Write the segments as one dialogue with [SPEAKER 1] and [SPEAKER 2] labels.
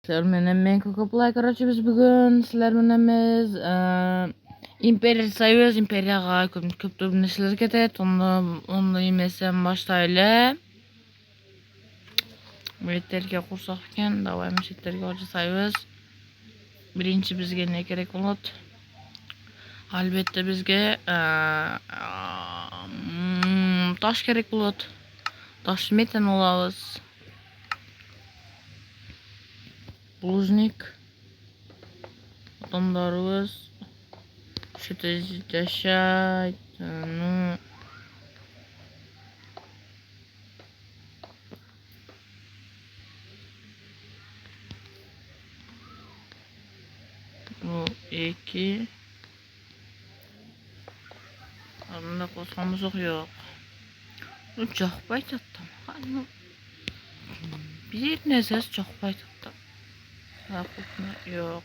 [SPEAKER 1] Men Kokoplay. Короче, biz bugün sizler menemiz İmperiya sayıyoruz. İmperiyaga köp нәрселер кетет. Onu yemesem baştaylı. Milletlerge kursak eкен. Давай milletlerge hoca sayıyoruz. Birinci bizge ne gerek olur? Albatta bizge taş gerek olur. Taş meten olabız. Булыжник. Adamlarımız что-то yaşayt. Bu iki. Adamda kosamız yok. Çok baytattım. Bir nezes çok baytattım. Yok.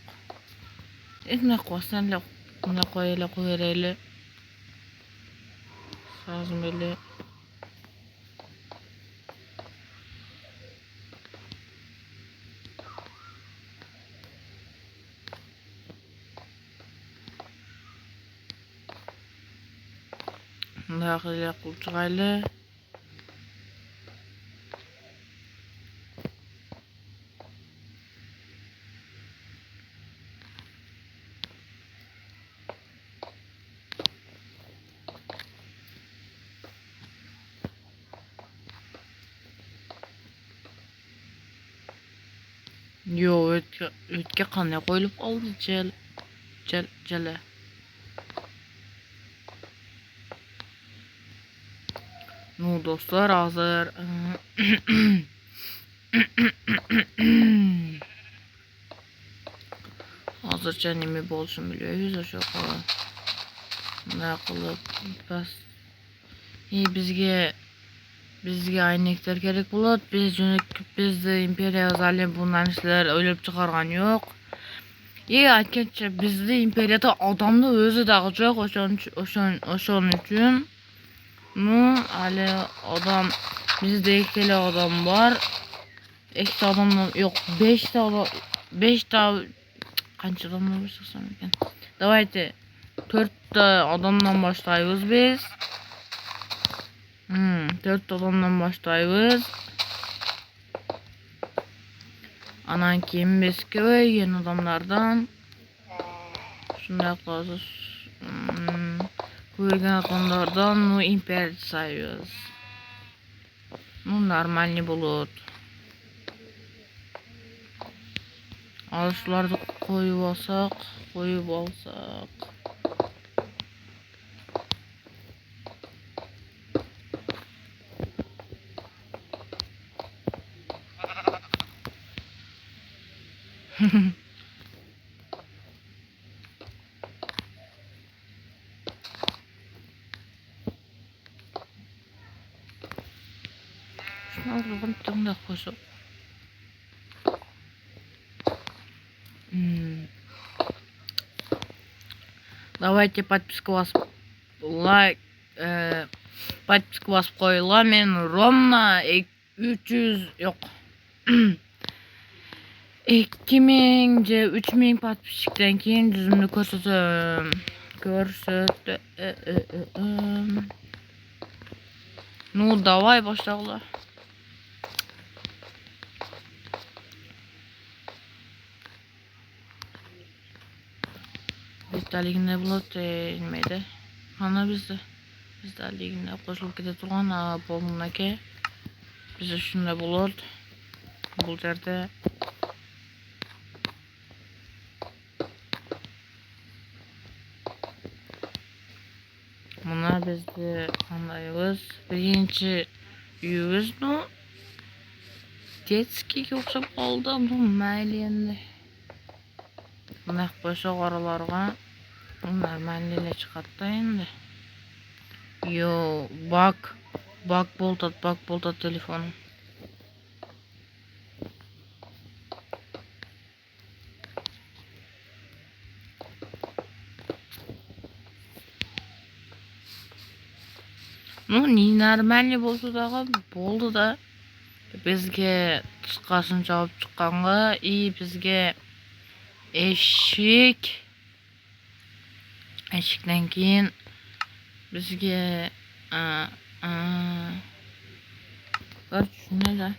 [SPEAKER 1] Ne koysan la ne koyayla sazım öyle. Dağıyla kulçayla. Yo ötke qanday qo'yilib qoldi jala. Ну, dostlar hazır. Hazırca nemi bolsun biliyoruz aşağı. Ne qilib bas. Bizge aynekler gerek bo'ladi. Bizde imperiya zalim bundan işler o'ylab chiqargan yo'q. Aytgancha bizde imperiyada odamni o'zi dag'i yo'q, o'shaning uchun hali odam bizde ikkala odam bor. Ikkita odamdan yo'q, 5 ta qancha odamdan boshlasam ekan. Давайте 4 ta odamdan boshlaymiz biz. 4 odamdan başlayız. Anan kim beski yeni adamlardan. Şunday qilasiz. Ko'rgan adamlardan imperiya sayıyoruz. Normalni bo'ladi. Shularni qo'yib olsak. Şunu alalım, tırnak koysak. Давайте подписку вас лайк, подписку вас koyla. Men Romna 300 yok. 2000 3000 подписчикten keyin yüzümni ko'rsatdim. Ну, давай başlayalım. Bizde liginde bulut inmeydi. Ana bizde liginde qo'shilib kete turgan bo'lmaki. Bizde shunda bulut. Bu yerda Buna bizde qandaymiz? Birinchi uyimiz bu. Детскийga o'xshab qoldi. Bu mayli endi. Buna qo'shib oralarga normalniyle chiqadi endi. Yo, bak boltat telefonu. Normalni bo'lsa da bo'ldi da bizga qisqasin javob chiqqanga bizga eshikdan keyin bizga shunday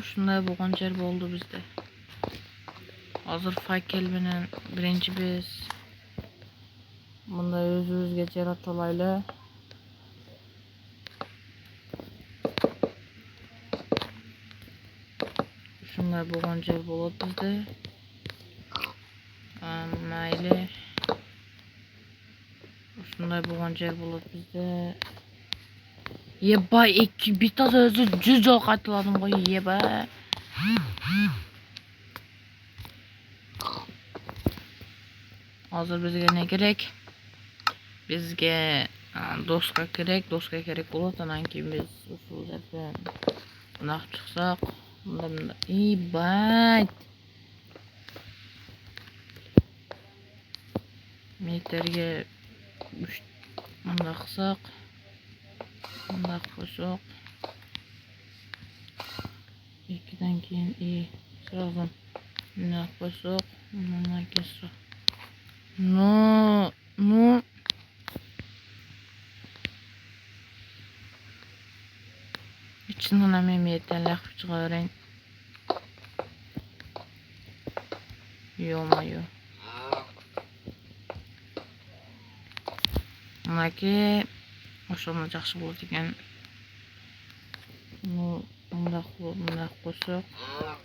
[SPEAKER 1] shunday bo'lgan yer bo'ldi bizda. Hozir fakel bilan birinchi biz bunday o'zimizga jarata olaylik. Shunday bo'lgan yer bo'ladi bizda. Mayli. Shunday bo'lgan yer bo'ladi bizda. Yeba bittasi o'zi 100 joy qaytladim qo'y yeba. Hozir bizga ne kerak? Bizga doska kerak bo'ladi. Undan keyin biz usullardan bunaqa chiqsaq, bunda bayt metrga 3 bunda qilsak, bunda qo'shsak, 2dan keyin sразу bunda qo'shsak, bundan keyin no içinden hemen yeterli çıkarın. Yo. Bunaki hoşuma yaxşı bo'ldi ekan. Bunda qo'shib,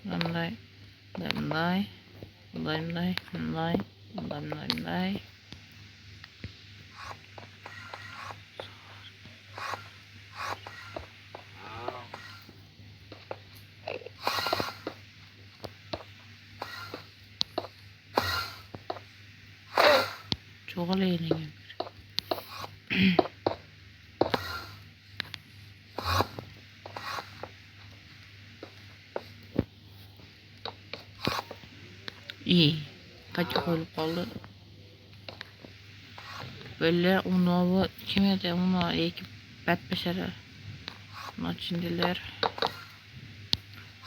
[SPEAKER 1] bunday. Çoğalayın. İyi. Kaç koyup kaldı. Böyle onu kime de onu ekip betmeşere. Bunun içindeler.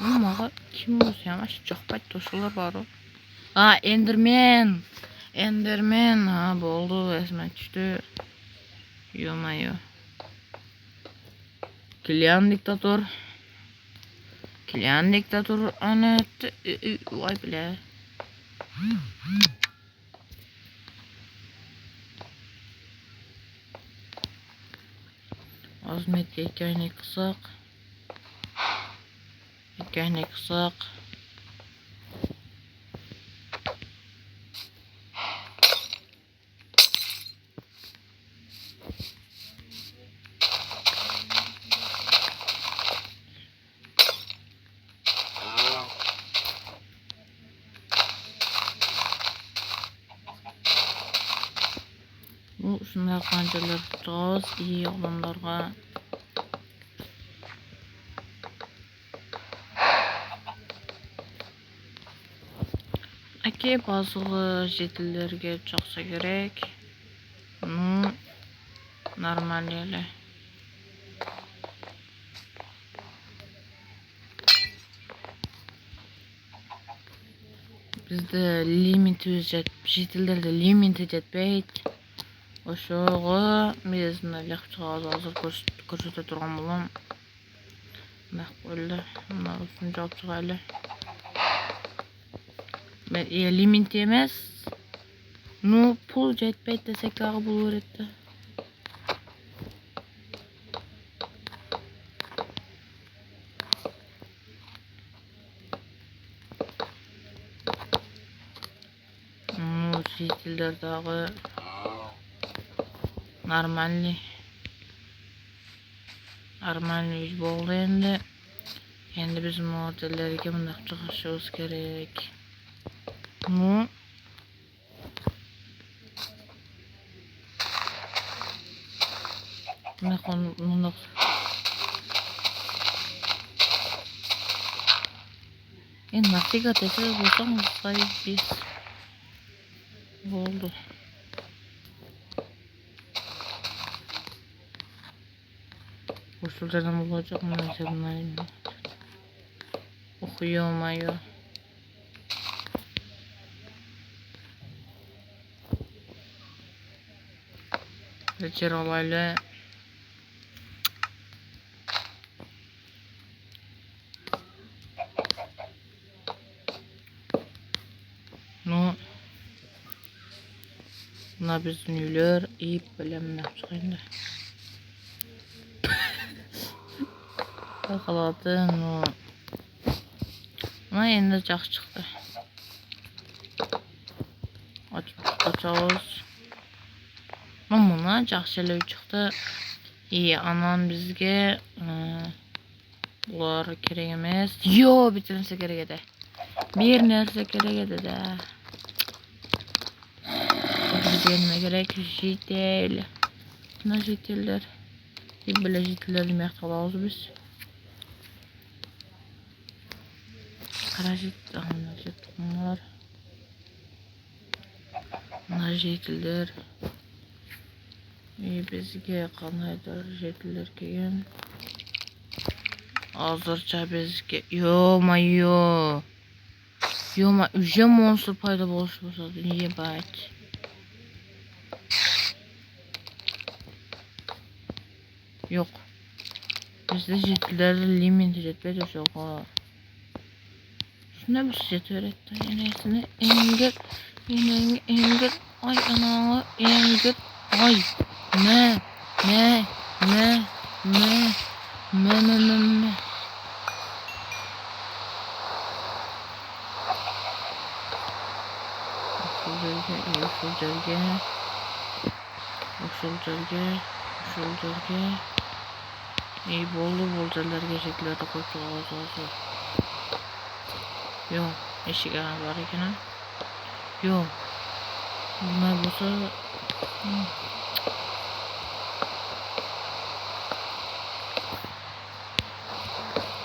[SPEAKER 1] Ama kim bu ya? Çok bet toşular var o. Enderman. Ha oldu esme düştü. Yo. Kilian diktatör ana vay bile. Azmet'e hikayeni kısak. Bu şunlar kancalar tutacağız. İyi olanlarga. Bazı jetillerge çaksa gerek. Bunu normal yerle. Bizde limit jetillerde limit jetbeyt. Oşoğu bizimle yakçağız hazır koşuda durgan bulam. Bak böyle. Bunlar üstünü cevap çıkaylı. Limit yemez. No pul jetbeyt desek daha bulur etti. Jetiller dağı normalli yüz oldu endi. Endi bizim modellerge bunday çıkışımız gerek. Bu ne konu nafiga tese bulsam sayı biz oldu. Usullardan bulacak mı? Neyse bunları okuyamıyor. Geçer olayla no buna bizim üyler iyi bilem ne yapacağını yakaladı no buna endi jax çıktı açacağız buna jax şeyler çıktı iyi anan bizge bular kerak emas yo bir narsa kerak edi bir narsa kerak edi de bizga nima kerak jitel mana jitellar bile jitellarni maqta olamiz biz qarashit bunlar mana jitellar bizga qandaydir jitellar kelgan hozircha bizga yo уже monster paydo bo'lish boshladi yebat yo'q bizda jetlar limit jetlar yo'q shunda biz jet öğretti enesini engel ay anağı engel ay ne Usullarga iyi bollarga jetlarni qo'yib hozir yo'q eshik bor ekan yo'q nima bo'lsa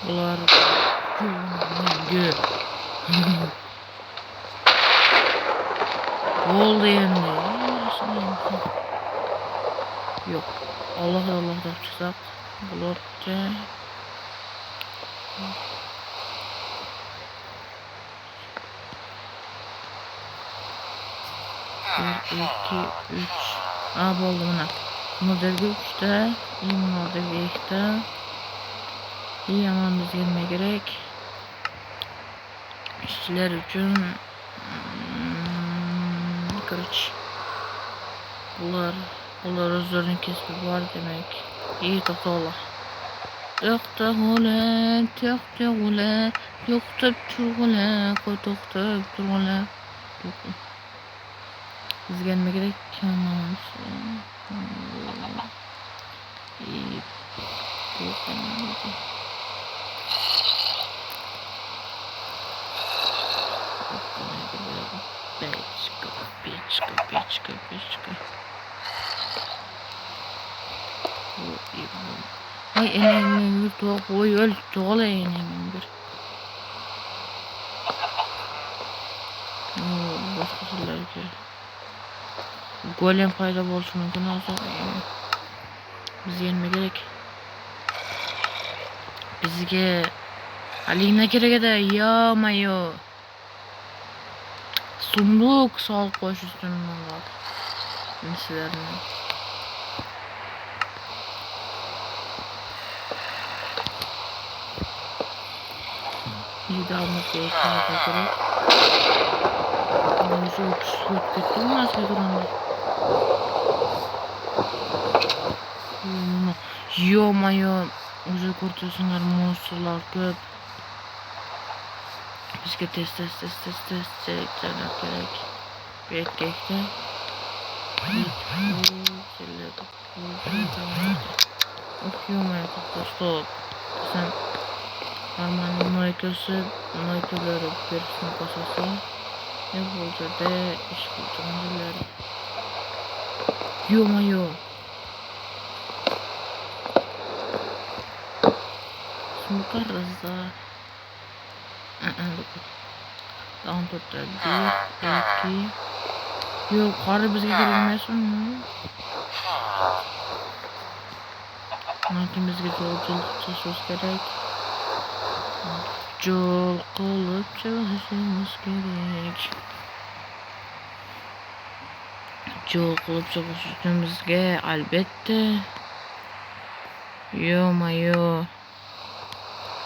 [SPEAKER 1] bular bo'ldi endi yo'q Allah deb chiqsak bo'ladi 1 2 3 bo'ldi mana modelga 3 ta modelga 2 ta aman bizga nima kerak ishchilar uchun короче bular o'zlarining kasbi bor demak to'xtanglar to'xtab turg'lar bizga nima kerak Печка. Ay enengin bir toğuk boy öl toğula enengin bir. Başka şeyler ki. Golem payda olsun mümkün olsa biz yenme gerek. Bizge Alina gerek de yağmıyor. Sunduk sağ koş üstünden var. Nesilerini. İdamız gerek. Çok sık gittim nasıl durumda? Yo-mayo уже kurtulsunlar monsterlar köp. Bizga test çekeceğler gerek. Bir erkekte. Yo-mayo stop. Sen Armanın noykaları birisini basasa ne buldu de iş bulduğundalar. Yo-mayo. Bakarız da. Tamam tuttu. 1, 2. Yok karı bizge gelmesin mi? Kimizga yolculuk çalışmamız gerek. Yol qilib çalışmamız gerek. Yol qilib çalışmamızga albatta.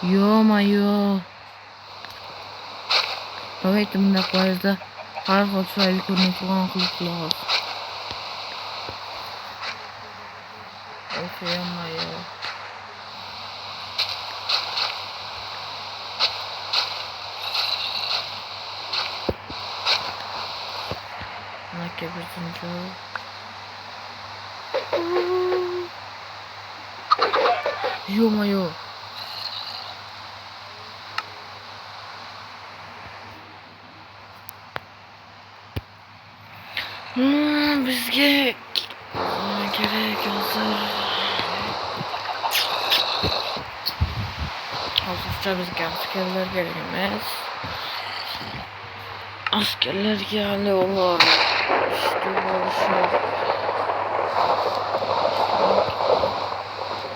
[SPEAKER 1] Yo-mayo. Давайте bunday qo'yazda har xil chiroyli ko'rinib turgan qilib qilamiz. Yo-mayo. Naka birinchi. Yo-mayo. Bizga kerak hozircha bizga askarlar kerak emas. Askerlarga hali ular işte bo'lishi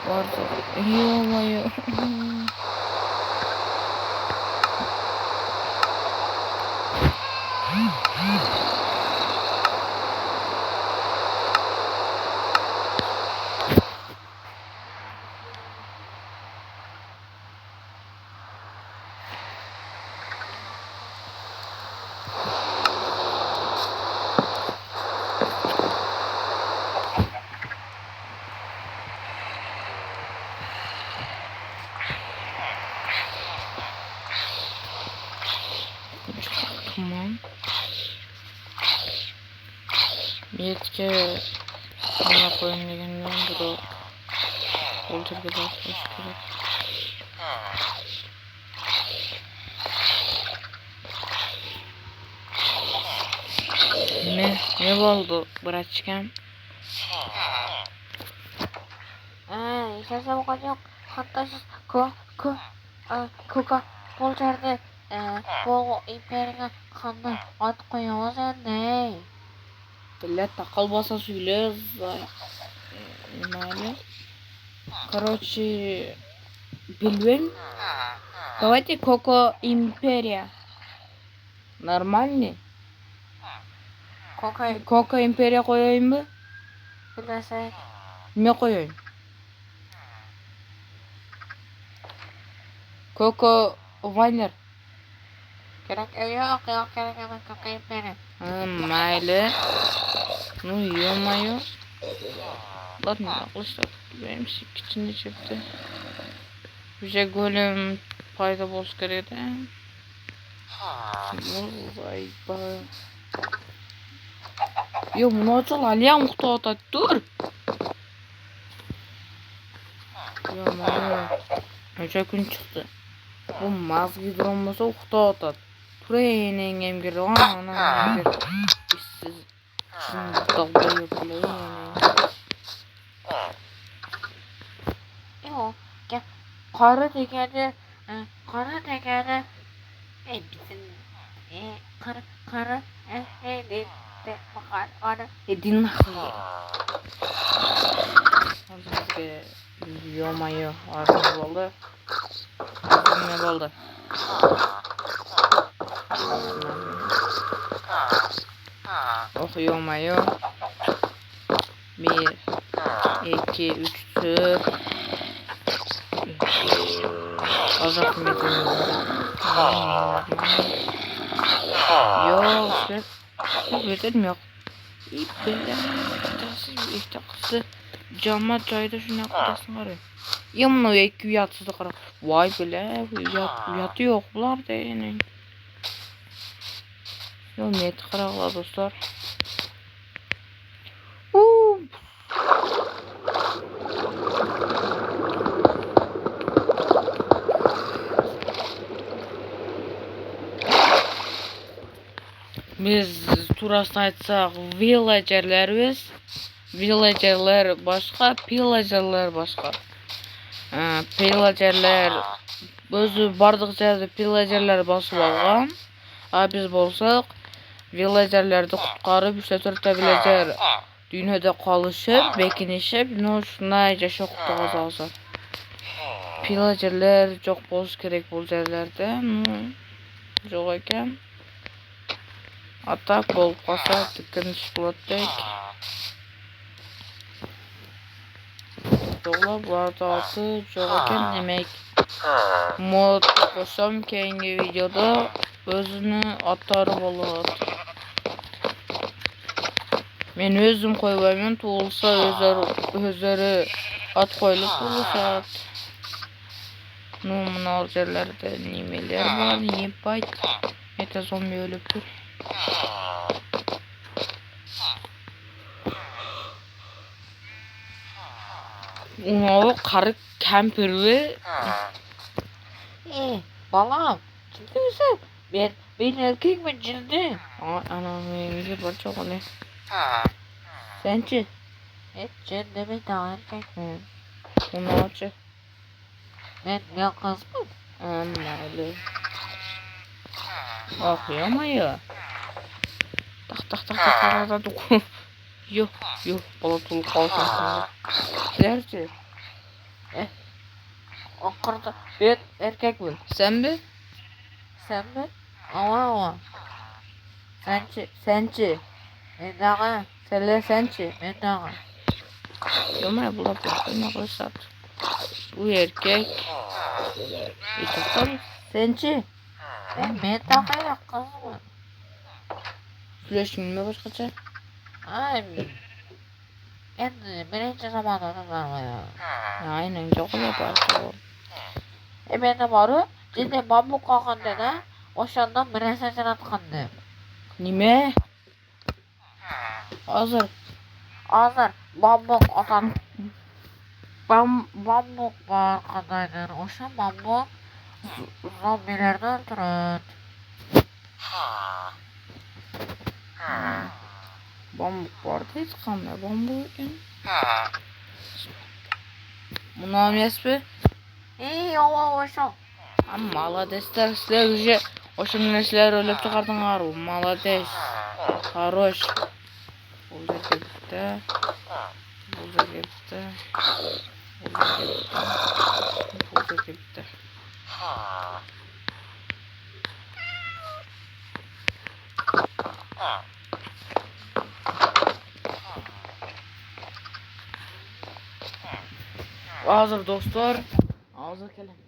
[SPEAKER 1] vardı. Yo-mayo. Tamam. Niyetga nima qo'yilganidan biroq o'ldirga boshlash kerak. Ne bo'ldi, bratchikam?
[SPEAKER 2] Hesabim yo'q. Hatto siz ko'ka bo'ljardi. Bu imperiyaga qanday ot qo'yamiz endi?
[SPEAKER 1] Billa taqal bosa suylar. Nimali? Короче, bilmem. Давайте Коко Империя. Нормальный? Коко Империя qo'yayım mı?
[SPEAKER 2] Bilmasak.
[SPEAKER 1] Ne qo'yayım? Coco Viner.
[SPEAKER 2] Kerak kerak emas Coco Imperiya.
[SPEAKER 1] Mayli. Ну, ё-моё. Ладно, qilishlar. Benim kichkina chepdi. Уже golem paydo bo'lishi kerak-da. Voy-ba. Yo, munochol haliyam uxtayotadi, tur. Yo-moyo. Necha kun chiqdi. Bu mazgi dron bo'lsa uxtayotadi. Turing yengamga ron, siz dog'da yo'qlaying.
[SPEAKER 2] Yo'q, qora tegadi. Bizim qara de bakar ana.
[SPEAKER 1] Edin nahli. Hozirga yo-mayo arz bo'ldi. Nima bo'ldi? Oh yo-mayo. 1 2 3 4 Azak metin. Yok, benim yok. İyi böyle. İşte kızı cama çayda şunu yapasın var ya. Yamına iki yatsızdı kara. Vay böyle yatı yoklar da yani. Yo net karaklar dostlar. Biz turasını aytsak, villagerler başqa, pillagerler başqa. Pillagerler özü bardıq yerdə pillagerler basıb alğan. Biz bolsaq, villagerlerdi qutqarıb işlətə biləcək Dünyada kalışıp, bekinişip, şunday yaşadık azalsın. Pillagerler çok boz gerek bu yerlerde. Yok eken. Atak bolup kalsa tıkınış bulattık. Yo'qlar bularda altı yo'q eken demek. Mod qo'shsam keyingi videoda o'zini attarib oladi. Men o'zim qo'ymayman, tug'ilsa o'zlari at qo'yilib bo'ladi. Nominal yerlerde nimeler var, yepayt. Meta zombi ölüp dur. Unalı karı kempirli.
[SPEAKER 2] Balam, kimsin sen? Ben erkek mi cildi?
[SPEAKER 1] Anam evimize parça oluyor. Sence?
[SPEAKER 2] Cildi mi daha erkek?
[SPEAKER 1] Unalı.
[SPEAKER 2] Ben ya kız mı?
[SPEAKER 1] Anlalı. Akıyor ama ya. Tak tak tak tak tak tak tak. Yok yok balatul kalsın. Serçe.
[SPEAKER 2] Okurda ben erkek mi?
[SPEAKER 1] Sen mi?
[SPEAKER 2] Sen mi? Ama.
[SPEAKER 1] Sence.
[SPEAKER 2] Ben daha.
[SPEAKER 1] Sence.
[SPEAKER 2] Ben daha.
[SPEAKER 1] Yomaya bulap yapayım arkadaşlar. Bu erkek. Tabii. Sence.
[SPEAKER 2] Ben daha ya kız mı?
[SPEAKER 1] Flash'ın mı başkaça?
[SPEAKER 2] Ay. Ben birinci zamanda da ya.
[SPEAKER 1] Aynen çok yaparsın.
[SPEAKER 2] Ben de barı. Cildi bambu kalkan dedi. Oşandan bir mesajını atkandı.
[SPEAKER 1] Nime? Hazır.
[SPEAKER 2] Hazır bambuk atan bambuk var kadaydır. Oşan bambuk zombilerini öldürür.
[SPEAKER 1] Bambuk vardı hiç kalmıyor. Bambuk. Bunu almayız mı?
[SPEAKER 2] İyi ova oşan.
[SPEAKER 1] Молодецler sizler уже oşun nesler ölüp çıkardınlar. Молодец. Хорош. Bu жерге bitti. Bu жерге bitti. Bu жерге bitti. Bu жерге bitti. Hazır dostlar. Hazır gelin.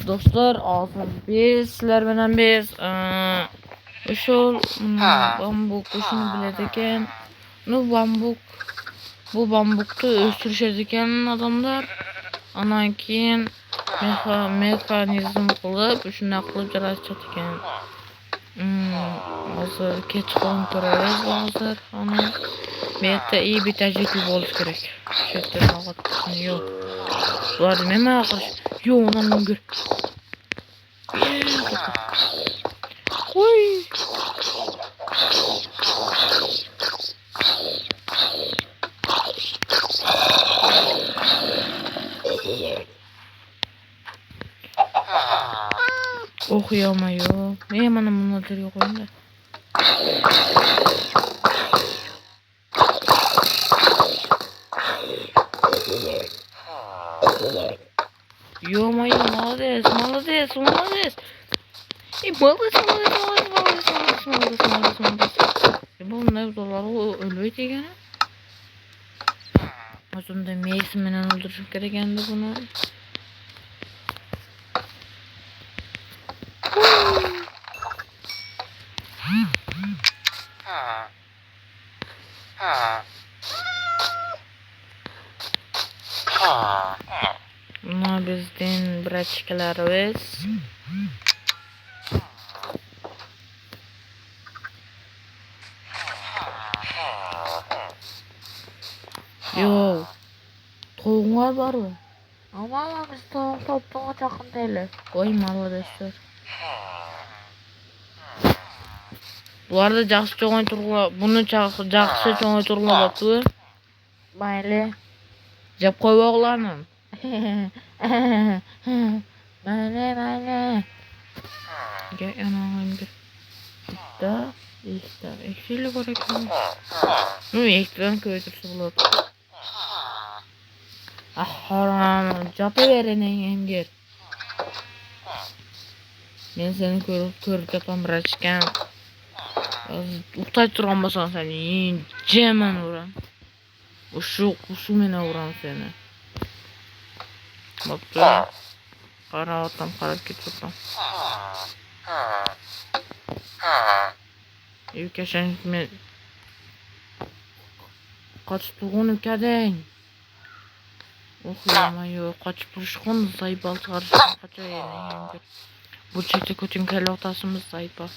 [SPEAKER 1] Dostlar ağzım biz sizler bilen biz bambuk kuşunu biledikken bu bambuktu östürüşedikken adamlar anan keyin mekanizm kılıp şunday qilib jarashadi ekan. Hozir kech qolib ko'ramiz hozir. Ana bu yerda iyi bir tecrübe bo'lish kerak. Shu yerda navbat yo'q. Bular nima qilish? Yo'q, onam gör. Oy. Okuyamıyor. Ne mana bunlar yok oyunda. Ё-моё, молодец, молодец, молодец. И молодец, молодец, молодец, молодец, молодец, молодец, молодец, молодец. Bu ne doları ölüyor degeni. Aslında meysimden öldürüşüm gerekendi bunu. Bunlar bizden bratçıklarımız. Yo, toğunlar var mı?
[SPEAKER 2] Ama biz topluğa yakın değiliz.
[SPEAKER 1] Oy молодецler. Bu arada жақсы çoğun turgula, bunu жақсы çoğun turgula batı.
[SPEAKER 2] Mayli.
[SPEAKER 1] Jep koy oğlanım.
[SPEAKER 2] Mayli.
[SPEAKER 1] Gel yanağım bir. İşte. Eksiyle korekuyor. Ekran köydürse bulut. Haram. Capı verenin emgir. Ben seni körüp yapan bırakırken. Uktay turambasan seni. Yiyeceğim uğran. Kuşu mene uğran seni. Baktı. Kara atam karab gittim. Ülkeşen men kaç tuğun ülkeden. Okuyama yok. Kaç buruşkun zayıf al çıkarışın. Kaça yeneğim. Bu çekti kötüm kelle otasımız zayıf al.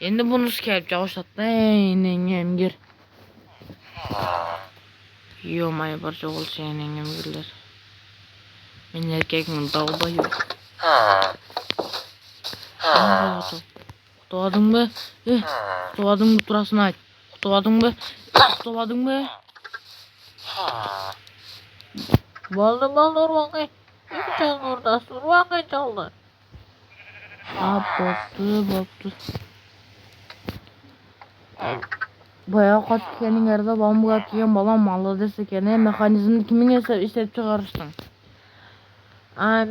[SPEAKER 1] Endi bunu sikerip çalışatdı. Yenengem gir. Yomay barca olsa yenengem girler. Men erkeğimin dağda yok. Doğadın mı? Doğadın mı turasını ait? Doğadın mı? Doğadın mı?
[SPEAKER 2] Baldı urvangay. İki çaldı orada. Urvangay çaldı.
[SPEAKER 1] Boptu. Bayağı kaç kenin yerde bambu kakiyen balan malı desek yani mekanizmini kimin işletip çıkarırsın?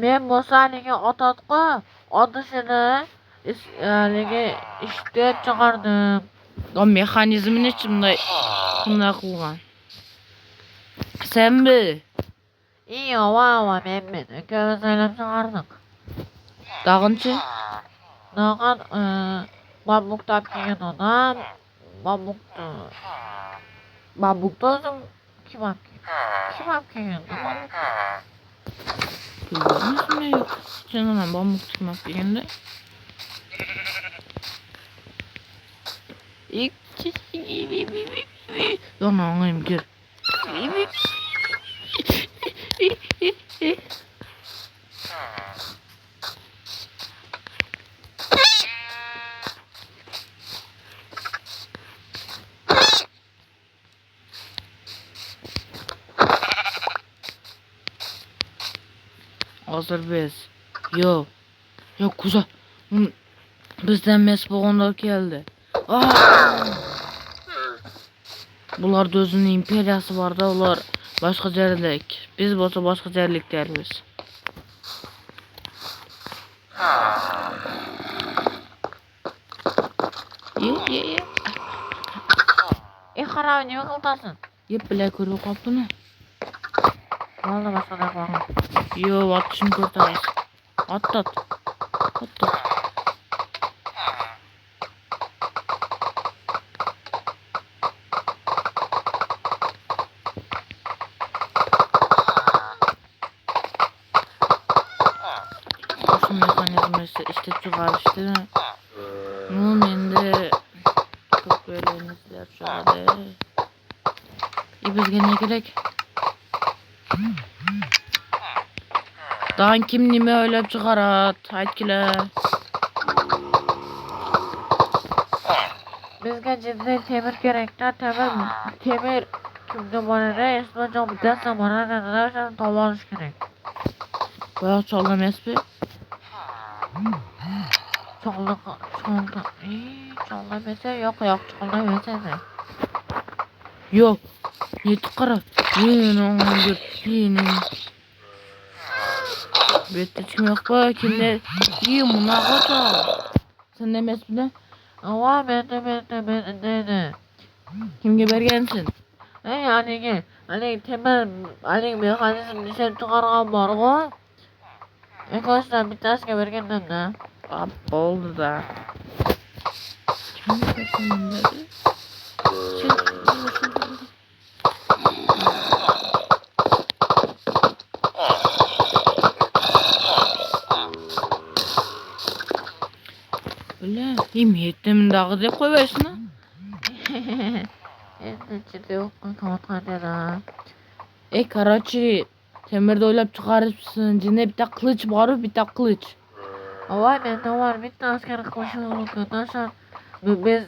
[SPEAKER 2] Men bu saniye otatqa otishini yani işte çıkardım.
[SPEAKER 1] O mekanizmini içimde bunday kılgan. Sen mi?
[SPEAKER 2] İyi ova men gözlerim çıkardık.
[SPEAKER 1] Dağınçı?
[SPEAKER 2] Nağan bambukta piyen adam bambukta özüm kim apkiyen
[SPEAKER 1] Bilmiyorum ne yok. Canım bambu tutmak diyende. Yanağım gir. Hazır biz. Yok kuza. Bizden mesboğunlar geldi. Bular da özünün imperiyası var da ular başka yerlik. Biz bolsa başka yerlik dermiz.
[SPEAKER 2] Ye xarab nima qiltasin?
[SPEAKER 1] Yep bile ko'rib qolibdimi?
[SPEAKER 2] Bo'ldi boshqa qo'ying.
[SPEAKER 1] Yo, atishini ko'rtamiz. Attat. Şu mekanizma işte çıkarıştı. Bunun endi çok böylenizler şöyle. Bizge ne gerek? Dan kim nime öyle çıkarat? Aytkile.
[SPEAKER 2] Bizga ciddi temir kerak da temir kimga boradi? Esmajon bittasi boradi. O'sha topib olish kerak.
[SPEAKER 1] Bayağı çaldı mesbi.
[SPEAKER 2] Çaldı. Çaldı yok çaldı.
[SPEAKER 1] Yok. Yetti kara. Yine ondur. Yine. Bette çıkmak ba kimler? İyi buna kadar. Sen ne mesbine?
[SPEAKER 2] Ama ben de.
[SPEAKER 1] Kimge bergensin?
[SPEAKER 2] Hani temel mekanizm dışarı çıkargan bargo. Ekosdan bittasiga bergandim da.
[SPEAKER 1] Oldu da. Kimge bergensin dedi? Öyle. Yetim dağı dep koyuyorsun ha.
[SPEAKER 2] Ciddi yok kamatkan da.
[SPEAKER 1] Karachi. Temirde oylap çıkarırsın. Cine bir de kılıç var, bir de kılıç.
[SPEAKER 2] Ama bende var bitti asker kılıcı olurken. Biz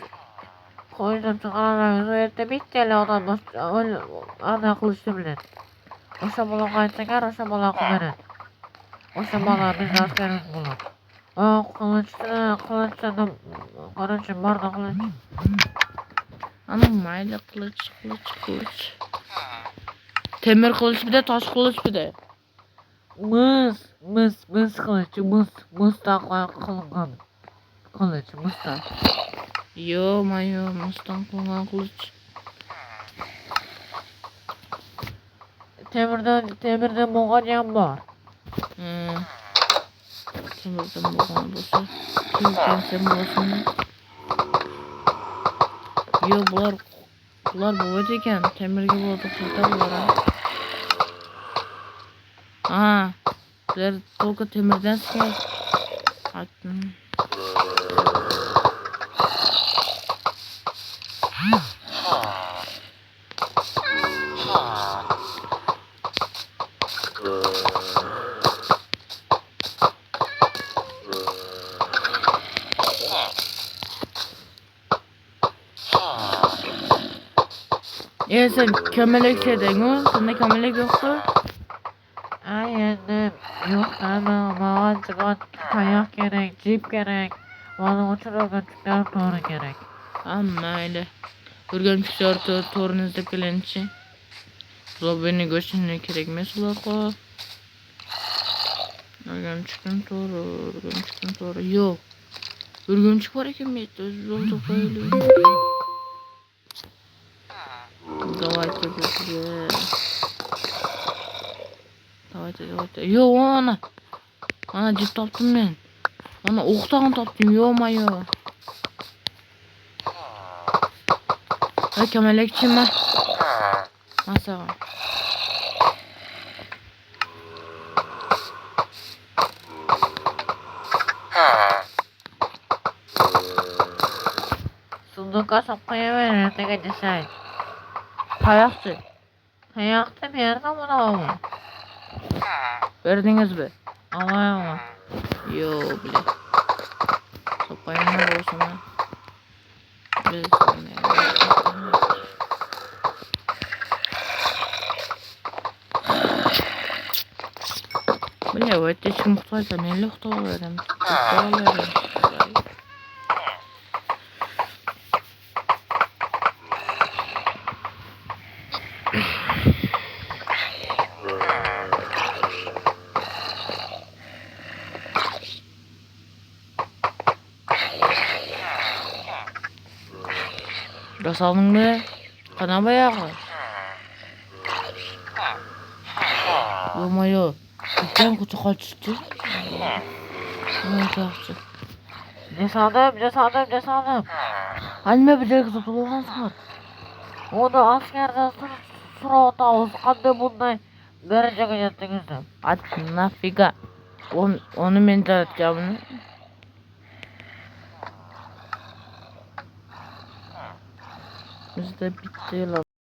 [SPEAKER 2] koydum çıkaramayız. O yerde bitti ele adam öyle ana kılıçlı bilen. Oşa bola kayıtlar, oşa bola kumeren. Oşa bola biz askerimiz bulur. O kılıçlı karıcığım var da kılıç.
[SPEAKER 1] Anam maylı kılıç. Temir kılıç bir de taş kılıç bir de.
[SPEAKER 2] Mız kılıcı, mız da kılıngan. Kılıcı, mız da.
[SPEAKER 1] Yo mayo mustan kullan kılıç.
[SPEAKER 2] Temirden boğacağım var.
[SPEAKER 1] Temirden boğan olsa. Sen boğasın. Yo bunlar boğaz eken temir gibi oldu kılta bunlar ha. Aha. Bunlar tolka temirden sıkar. Attım. Sen kömelek şeyden o. Sende kömelek yoktu.
[SPEAKER 2] Ay annem yok ama mağazadan kayak gerek, cip gerek. Bana uçururken çıkar doğru gerek.
[SPEAKER 1] Amma öyle. Görgön pişörtü torun izlep gelen için. Ulan beni göçünle gerekmez ulan ko. Örgümçükün toru. Yok. Örgümçük var eken mi? Öz oldu böyle. Давайте быстрее. Давайте. Yo ana. Ana cip taptım ben. Ana oktan taptım. Yo mayo. Kemalekçiyim ben. Nasıl?
[SPEAKER 2] Sunduka sapkaya verir ne gece say.
[SPEAKER 1] Kayaktı.
[SPEAKER 2] Kayakta bir yerde ama.
[SPEAKER 1] Verdiniz mi?
[SPEAKER 2] Ama.
[SPEAKER 1] Yo bile. Sopayım ne olsun ha? Biz bile o ette çıkım muhtaysa ne lühta olurum. Biraz aldın mı? Kana bayağı. Yo. Ben kutu kaçtı. Ne yaptı?
[SPEAKER 2] Ne sandım.
[SPEAKER 1] Halime bir de kızı bulgan var.
[SPEAKER 2] O da askerden sıra tavus kandı bunday. Derece geçtiniz de.
[SPEAKER 1] At nafiga. Onu men taratacağım. Bizde bitti lan.